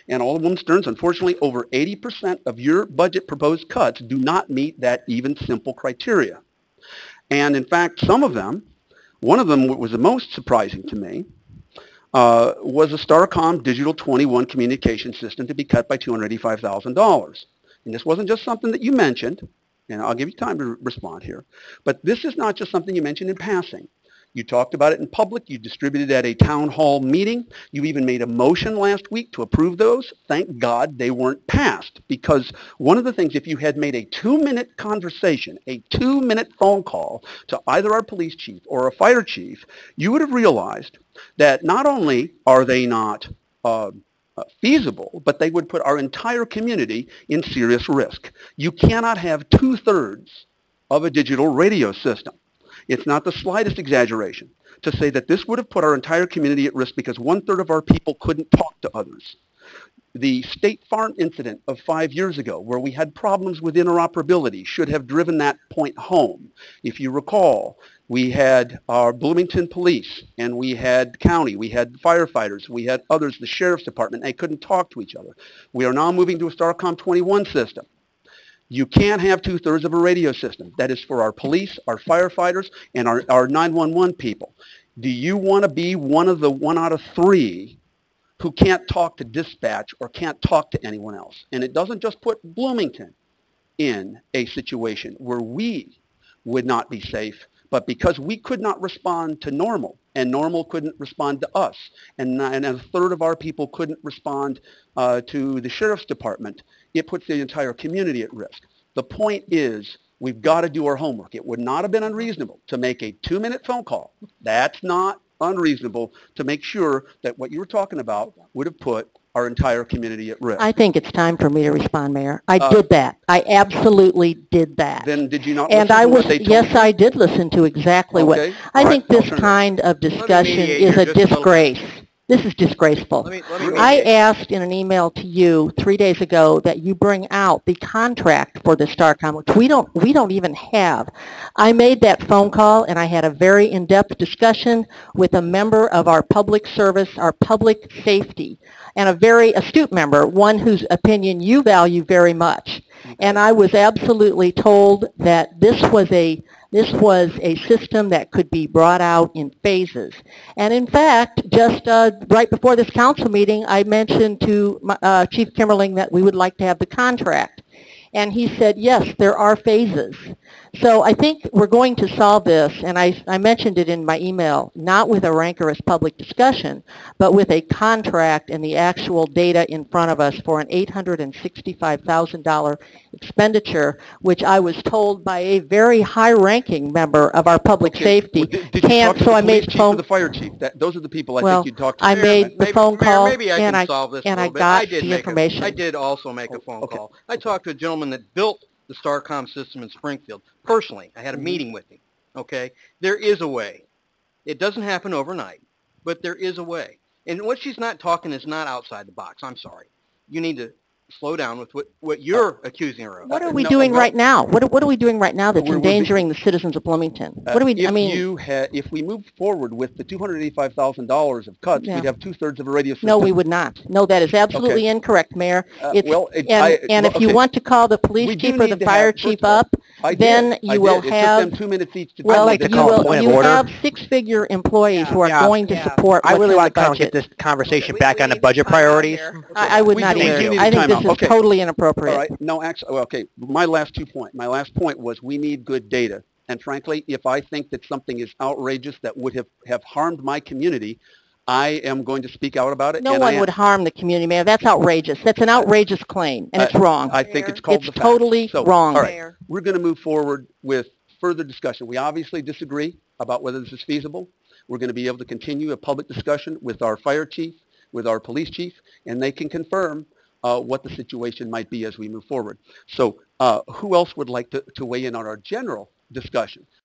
And Alderwoman Stearns, unfortunately, over 80% of your budget proposed cuts do not meet that even simple criteria. And in fact, some of them, one of them was the most surprising to me, was a Starcom Digital 21 communication system to be cut by $285,000. And this wasn't just something that you mentioned, and I'll give you time to respond here, but this is not just something you mentioned in passing. You talked about it in public. You distributed at a town hall meeting. You even made a motion last week to approve those. Thank God they weren't passed, because one of the things, if you had made a 2-minute conversation, a 2-minute phone call to either our police chief or a fire chief, you would have realized that not only are they not feasible, but they would put our entire community in serious risk. You cannot have 2/3 of a digital radio system. It's not the slightest exaggeration to say that this would have put our entire community at risk because 1/3 of our people couldn't talk to others. The State Farm incident of 5 years ago, where we had problems with interoperability, should have driven that point home. If you recall, we had our Bloomington police, and we had county, we had firefighters, we had others, the sheriff's department, they couldn't talk to each other. We are now moving to a Starcom 21 system. You can't have 2/3 of a radio system. That is for our police, our firefighters, and our 911 people. Do you want to be one of the 1 out of 3 who can't talk to dispatch or can't talk to anyone else? And it doesn't just put Bloomington in a situation where we would not be safe, but because we could not respond to normal, and normal couldn't respond to us, and 1/3 of our people couldn't respond to the sheriff's department, it puts the entire community at risk. The point is, we've got to do our homework. It would not have been unreasonable to make a 2-minute phone call. That's not unreasonable to make sure that what you were talking about would have put our entire community at risk. I think it's time for me to respond, Mayor. I did that. I absolutely did that. Then did you not and listen I to was, what they told yes, you? I did listen to exactly what. I think this kind of discussion is a disgrace. This is disgraceful. I asked in an email to you 3 days ago that you bring out the contract for the Starcom, which we don't even have. I made that phone call, and I had a very in-depth discussion with a member of our public service, our public safety, and a very astute member, one whose opinion you value very much. And I was absolutely told that this was a system that could be brought out in phases. And in fact, just right before this council meeting, I mentioned to Chief Kimmerling that we would like to have the contract. And he said, yes, there are phases. So I think we're going to solve this, and I mentioned it in my email, not with a rancorous public discussion, but with a contract and the actual data in front of us for an $865,000 expenditure, which I was told by a very high-ranking member of our public safety did you talk to the police chief or the fire chief? Those are the people I think you talked to. I made the phone call, maybe I can solve this and a I little bit. got the information. I did also make a phone call. I talked to a gentleman that built the Starcom system in Springfield. Personally, I had a meeting with him, okay? There is a way. It doesn't happen overnight, but there is a way. And what she's not talking is not outside the box. I'm sorry. You need to slow down with what you're accusing her of. What are we doing right now? What are we doing right now that's endangering the citizens of Bloomington? What do we? If we move forward with the $285,000 of cuts, we'd have 2/3 of a radio system. No, we would not. No, that is absolutely incorrect, Mayor. If you want to call the police chief or the fire chief up, then you will have. It took them 2 minutes each to well, like you have 6-figure employees who are going to support. I really want to kind of get this conversation back on the budget priorities. I would not either. I think this is totally inappropriate. All right. No, actually, okay. My last point was we need good data. And frankly, if I think that something is outrageous that would have harmed my community, I am going to speak out about it. No one would harm the community, Mayor. That's outrageous. That's an outrageous claim, and it's wrong. I think it's called the facts. It's totally wrong. All right. We're going to move forward with further discussion. We obviously disagree about whether this is feasible. We're going to be able to continue a public discussion with our fire chief, with our police chief, and they can confirm what the situation might be as we move forward. So who else would like to weigh in on our general discussion?